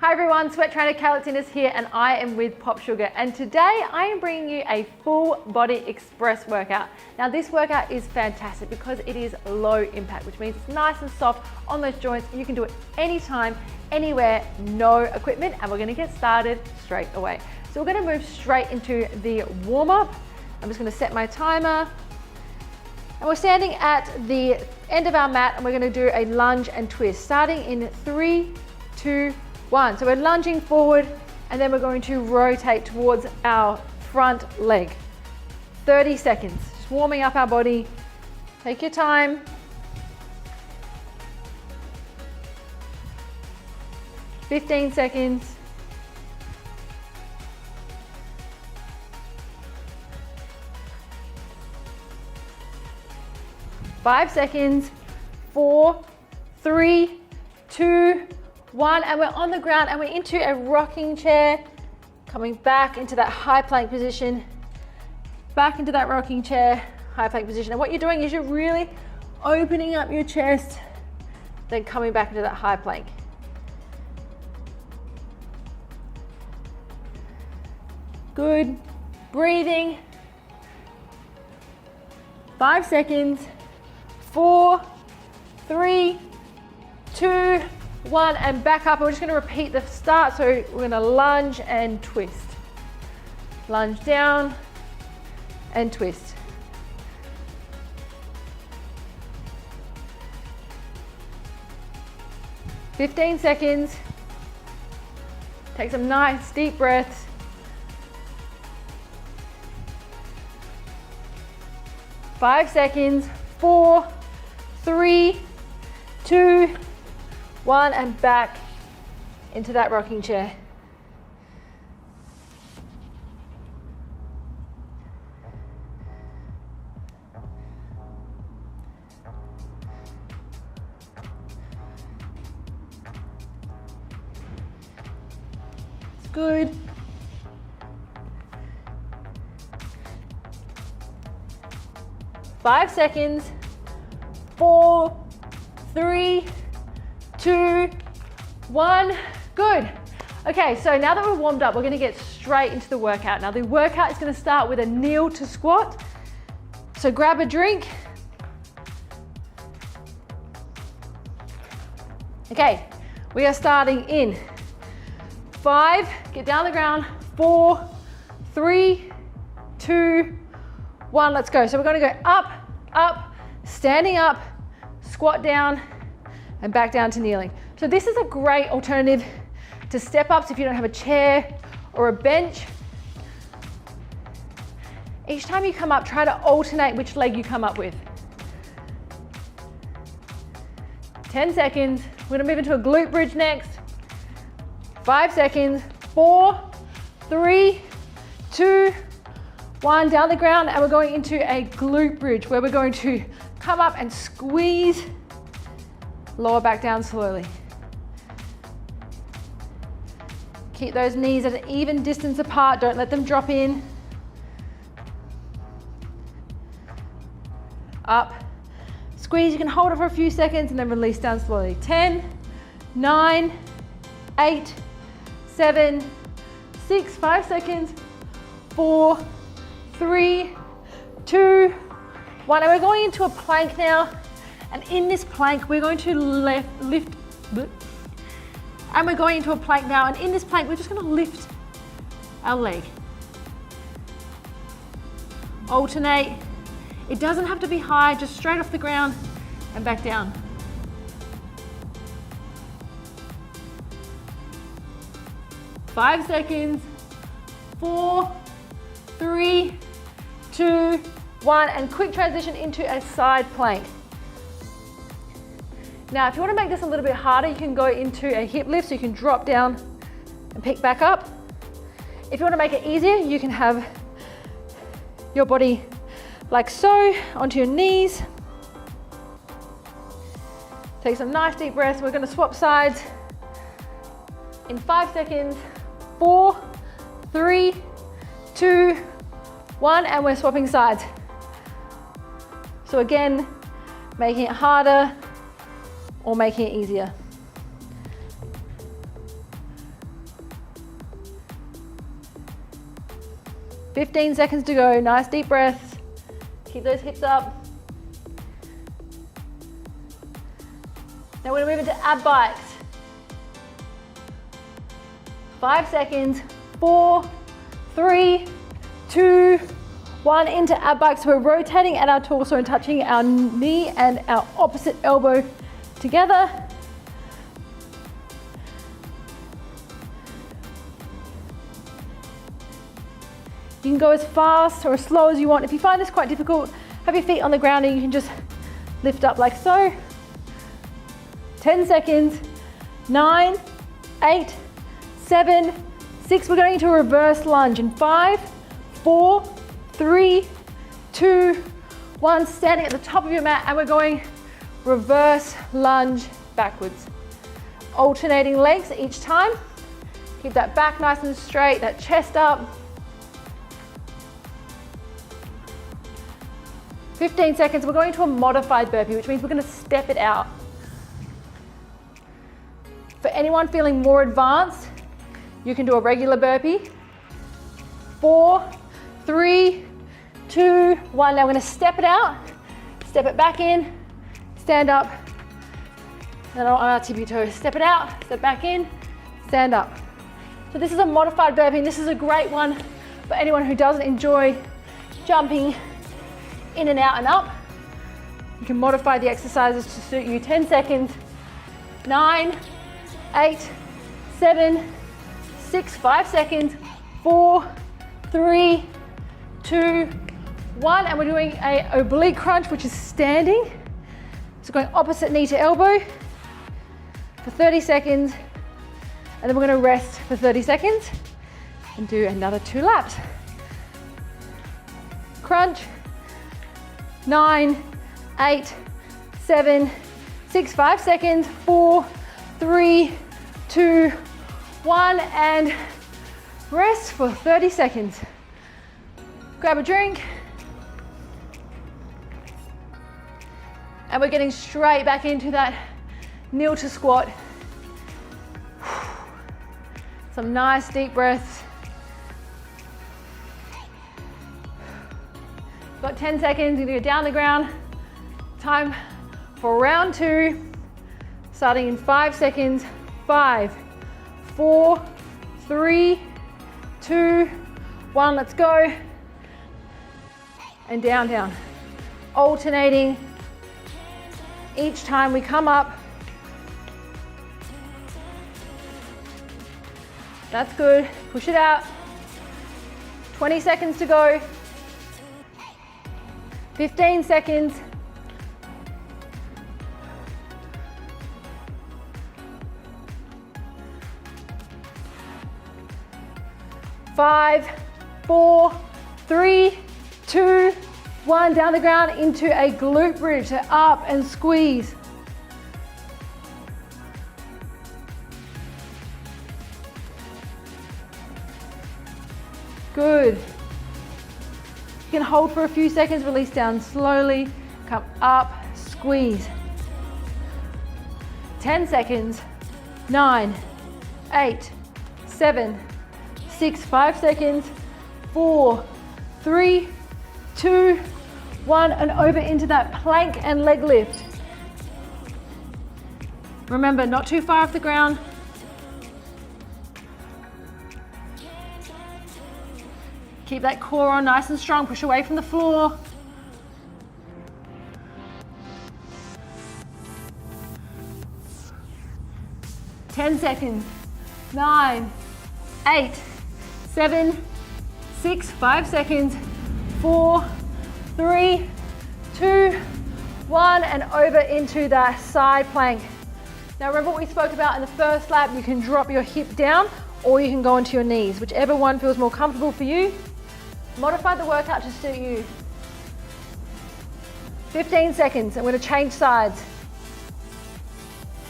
Hi everyone, Sweat Trainer Kayla Itsines here, and I am with Pop Sugar, and today I am bringing you a full body express workout. Now this workout is fantastic because it is low impact, which means it's nice and soft on those joints. You can do it anytime, anywhere, no equipment, and we're going to get started straight away. So we're going to move straight into the warm up. I'm just going to set my timer, and we're standing at the end of our mat, and we're going to do a lunge and twist starting in 3, 2, 1. So we're lunging forward, and then we're going to rotate towards our front leg. 30 seconds, just warming up our body. Take your time. "15 seconds. "5 seconds. 4, 3, 2, 1, and we're on the ground and we're into a rocking chair, coming back into that high plank position, back into that rocking chair, high plank position. And what you're doing is you're really opening up your chest, then coming back into that high plank. Good. Breathing. 5 seconds. 4, 3, 2, 1, and back up. We're just going to repeat the start. So we're going to lunge and twist. Lunge down and twist. "15 seconds. Take some nice deep breaths. "5 seconds. 4, 3, 2, 1, and back into that rocking chair. It's good. "5 seconds. 4, 3, 2, 1. Good. Okay, so now that we're warmed up, we're going to get straight into the workout. Now the workout is going to start with a kneel to squat. So grab a drink. Okay, we are starting in 5, get down the ground, 4, 3, 2, 1, let's go. So we're going to go up, up, standing up, squat down, and back down to kneeling. So this is a great alternative to step ups if you don't have a chair or a bench. Each time you come up, try to alternate which leg you come up with. 10 seconds. We're gonna move into a glute bridge next. 5 seconds. 4, 3, 2, 1, down the ground, and we're going into a glute bridge where we're going to come up and squeeze, lower back down slowly. Keep those knees at an even distance apart, don't let them drop in. Up, squeeze, you can hold it for a few seconds and then release down slowly. 10, 9, 8, 7, 6, 5 seconds, 4, 3, 2, 1, and we're going into a plank now. And in this plank, we're going to lift, and we're going into a plank now. And in this plank, we're just going to lift our leg. Alternate. It doesn't have to be high, just straight off the ground and back down. "5 seconds. 4, 3, 2, 1, and quick transition into a side plank. Now, if you want to make this a little bit harder, you can go into a hip lift, so you can drop down and pick back up. If you want to make it easier, you can have your body like so, onto your knees. Take some nice deep breaths. We're going to swap sides in 5 seconds. 4, 3, 2, 1, and we're swapping sides. So again, making it harder or making it easier. 15 seconds to go. Nice deep breaths. Keep those hips up. Now we're gonna move into ab bikes. 5 seconds. 4, 3, 2, 1. Into ab bikes. We're rotating at our torso and touching our knee and our opposite elbow together. You can go as fast or as slow as you want. If you find this quite difficult, have your feet on the ground and you can just lift up like so. 10 seconds. 9, 8, 7, 6. We're going into a reverse lunge in 5, 4, 3, 2, 1. Standing at the top of your mat, and we're going reverse lunge backwards. Alternating legs each time. Keep that back nice and straight, that chest up. 15 seconds. We're going to a modified burpee, which means we're going to step it out. For anyone feeling more advanced, you can do a regular burpee. 4, 3, 2, 1. Now we're going to step it out, step it back in, stand up, and on our tippy toes. Step it out, step back in, stand up. So this is a modified burpee, and this is a great one for anyone who doesn't enjoy jumping in and out and up. You can modify the exercises to suit you. 10 seconds. 9, 8, 7, 6, 5 seconds. 4, 3, 2, 1. And we're doing an oblique crunch, which is standing. So going opposite knee to elbow for 30 seconds. And then we're going to rest for 30 seconds and do another 2 laps. Crunch. 9, 8, 7, 6, 5 seconds. 4, 3, 2, 1. And rest for 30 seconds. Grab a drink. And we're getting straight back into that kneel to squat. Some nice deep breaths. Got 10 seconds, you're gonna go down the ground. Time for round 2, starting in 5 seconds. 5, 4, 3, 2, 1, let's go. And down, down. Alternating each time we come up. That's good, push it out. 20 seconds to go. 15 seconds. 5, 4, 3, 2, 1. Down the ground into a glute bridge. So up and squeeze. Good. You can hold for a few seconds, release down slowly, come up, squeeze. 10 seconds. 9, 8, 7, 6, 5 seconds. 4, 3, 2, 1, and over into that plank and leg lift. Remember, not too far off the ground. Keep that core on nice and strong, push away from the floor. Ten seconds. 9, 8, 7, 6, 5 seconds. 4, 3, 2, 1, and over into that side plank. Now remember what we spoke about in the first lap, you can drop your hip down or you can go onto your knees, whichever one feels more comfortable for you. Modify the workout to suit you. 15 seconds, and we're gonna change sides.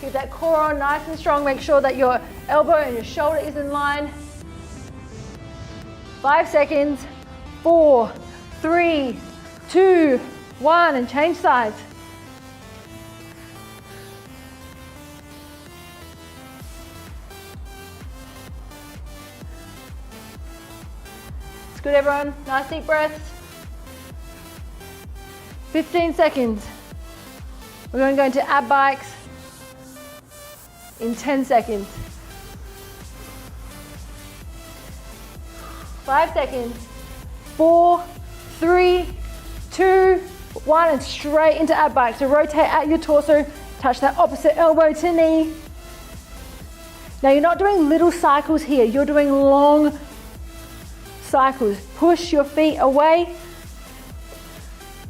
Keep that core on nice and strong. Make sure that your elbow and your shoulder is in line. 5 seconds. 4, 3, 2, 1, and change sides. It's good, everyone. Nice deep breaths. 15 seconds. We're going to go into ab bikes in 10 seconds. 5 seconds. 4, 3, 2, 1, and straight into ab bikes. So rotate out your torso, touch that opposite elbow to knee. Now you're not doing little cycles here, you're doing long cycles. Push your feet away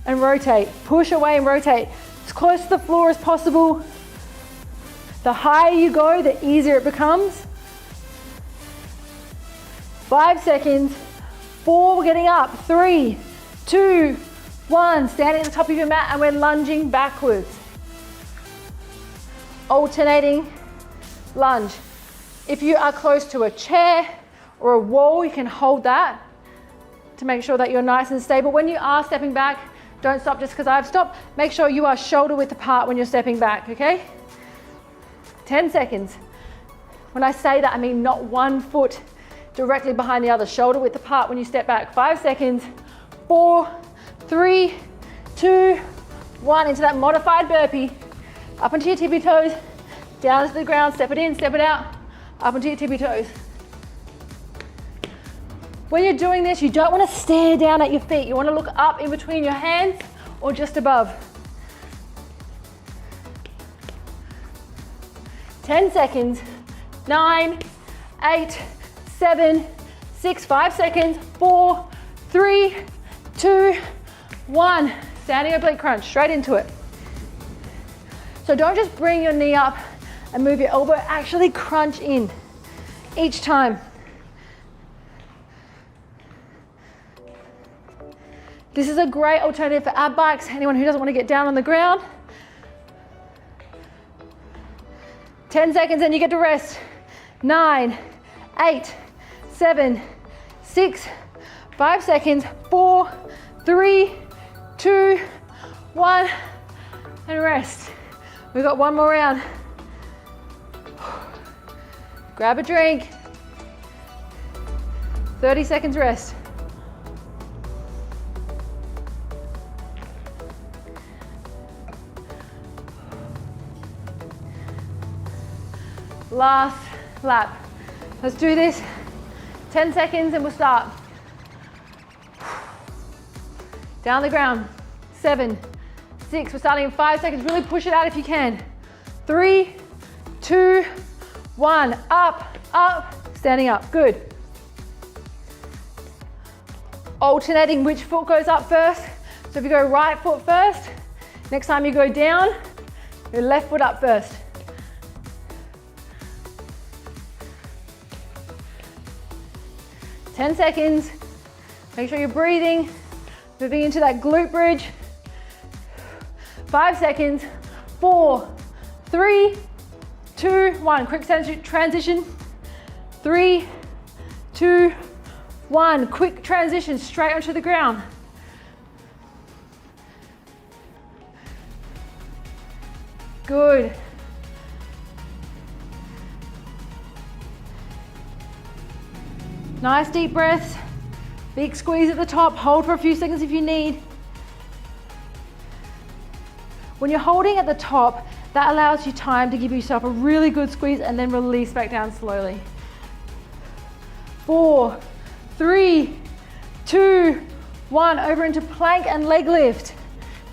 and rotate. Push away and rotate. As close to the floor as possible. The higher you go, the easier it becomes. 5 seconds. 4, we're getting up. 3, 2, 1. Standing at the top of your mat and we're lunging backwards. Alternating lunge. If you are close to a chair or a wall, you can hold that to make sure that you're nice and stable. When you are stepping back, don't stop just because I've stopped. Make sure you are shoulder width apart when you're stepping back, okay? 10 seconds. When I say that, I mean not one foot directly behind the other. Shoulder width apart when you step back. 5 seconds. 4, 3, 2, 1. Into that modified burpee. Up onto your tippy toes. Down to the ground. Step it in, step it out. Up onto your tippy toes. When you're doing this, you don't want to stare down at your feet. You want to look up in between your hands or just above. 10 seconds. 9, 8, 7, 6, 5 seconds. 4, 3, 2, 1. Standing oblique crunch, straight into it. So don't just bring your knee up and move your elbow, actually crunch in each time. This is a great alternative for ab bikes, anyone who doesn't want to get down on the ground. 10 seconds and you get to rest. 9, 8, 7, 6, 5 seconds. 4, 3, 2, 1, and rest. We've got one more round. Grab a drink. 30 seconds rest. Last lap. Let's do this. 10 seconds and we'll start. Down the ground. 7, 6. We're starting in 5 seconds. Really push it out if you can. 3, 2, 1. Up, up, standing up. Good. Alternating which foot goes up first. So if you go right foot first, next time you go down, your left foot up first. 10 seconds. Make sure you're breathing, moving into that glute bridge. 5 seconds. 4, 3, 2, 1. Quick transition. 3, 2, 1. Quick transition straight onto the ground. Good. Nice deep breaths. Big squeeze at the top. Hold for a few seconds if you need. When you're holding at the top, that allows you time to give yourself a really good squeeze and then release back down slowly. 4, 3, 2, 1. Over into plank and leg lift.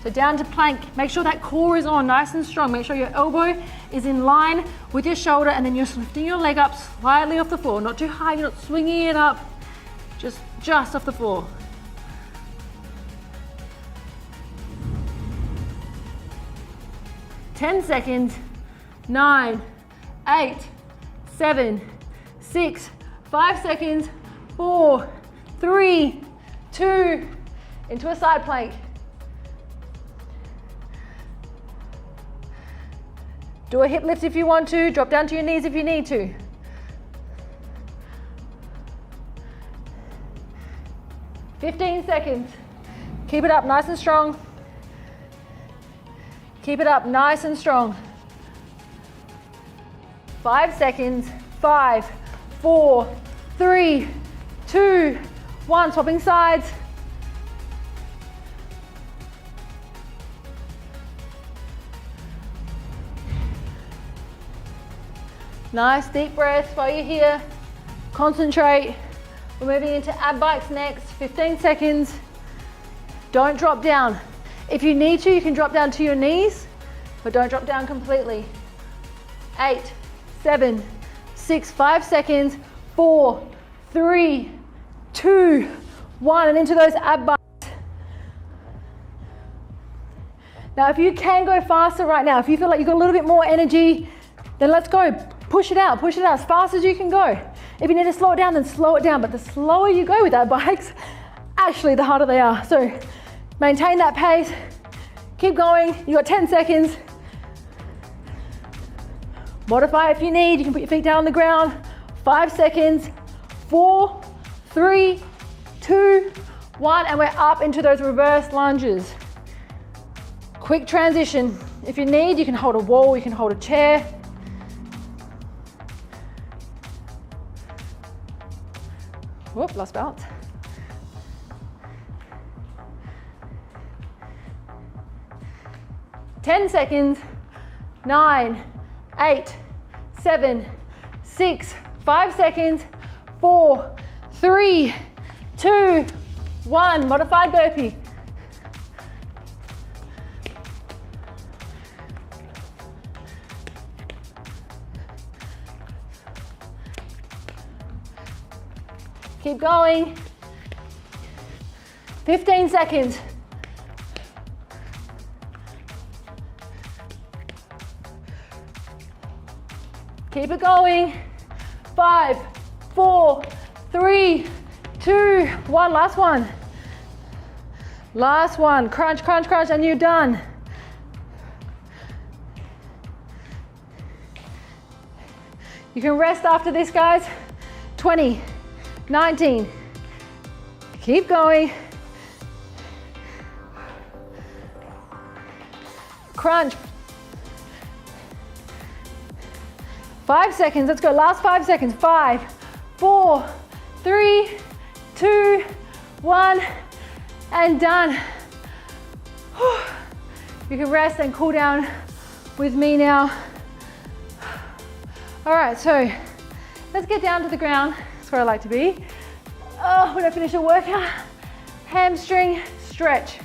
So down to plank. Make sure that core is on, nice and strong. Make sure your elbow is in line with your shoulder and then you're lifting your leg up slightly off the floor. Not too high, you're not swinging it up. Just off the floor. Ten seconds. 9, 8, 7, 6, 5 seconds. 4, 3, 2, into a side plank. Do a hip lift if you want to. Drop down to your knees if you need to. 15 seconds. Keep it up nice and strong. Keep it up nice and strong. 5 seconds. 5, 4, 3, 2, 1, swapping sides. Nice deep breaths while you're here. Concentrate. We're moving into ab bikes next, 15 seconds. Don't drop down. If you need to, you can drop down to your knees, but don't drop down completely. 8, 7, 6, 5 seconds, 4, 3, 2, 1, and into those ab bikes. Now, if you can go faster right now, if you feel like you've got a little bit more energy, then let's go. Push it out as fast as you can go. If you need to slow it down, then slow it down. But the slower you go with that bikes, actually the harder they are. So maintain that pace, keep going. You got 10 seconds. Modify if you need. You can put your feet down on the ground. 5 seconds, 4, 3, 2, 1, and we're up into those reverse lunges. Quick transition. If you need, you can hold a wall, you can hold a chair. Whoop, lost balance. Ten seconds. 9, 8, 7, 6, 5 seconds. 4, 3, 2, 1. Modified burpee. Keep going. 15 seconds. Keep it going. 5, 4, 3, 2, 1. Last one. Last one. Crunch, crunch, crunch, and you're done. You can rest after this, guys. 20. 19. Keep going. Crunch. 5 seconds. Let's go. Last 5 seconds. 5, 4, 3, 2, 1, and done. You can rest and cool down with me now. All right, so let's get down to the ground. That's where I like to be. Oh, when I finish a workout, hamstring stretch.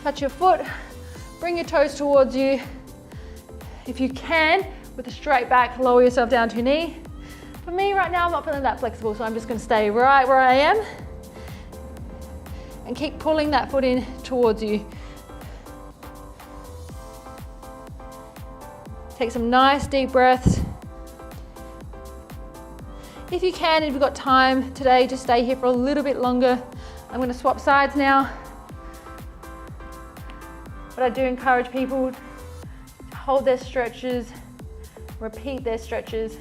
Touch your foot, bring your toes towards you. If you can, with a straight back, lower yourself down to your knee. For me right now, I'm not feeling that flexible, so I'm just gonna stay right where I am and keep pulling that foot in towards you. Take some nice deep breaths. If you can, if you've got time today, just stay here for a little bit longer. I'm gonna swap sides now. But I do encourage people to hold their stretches, repeat their stretches.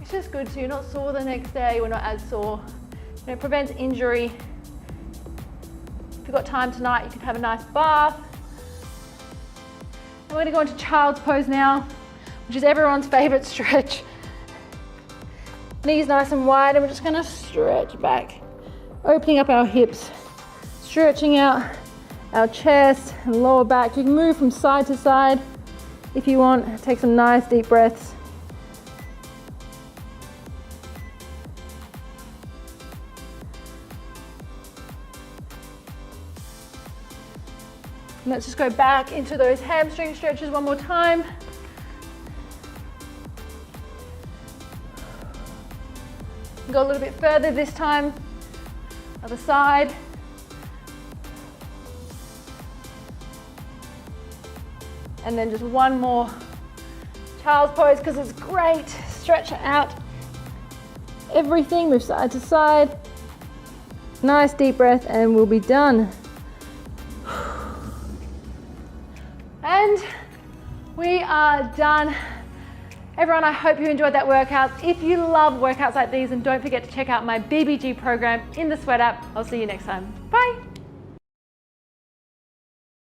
It's just good so you're not sore the next day, we're not as sore. And it prevents injury. If you've got time tonight, you can have a nice bath. And we're gonna go into child's pose now, which is everyone's favorite stretch. Knees nice and wide, and we're just gonna stretch back, opening up our hips, stretching out our chest and lower back. You can move from side to side if you want. Take some nice deep breaths. And let's just go back into those hamstring stretches one more time. Go a little bit further this time. Other side. And then just one more child's pose because it's great. Stretch out everything, move side to side. Nice deep breath and we'll be done. And we are done. Everyone, I hope you enjoyed that workout. If you love workouts like these, then don't forget to check out my BBG program in the Sweat app. I'll see you next time. Bye.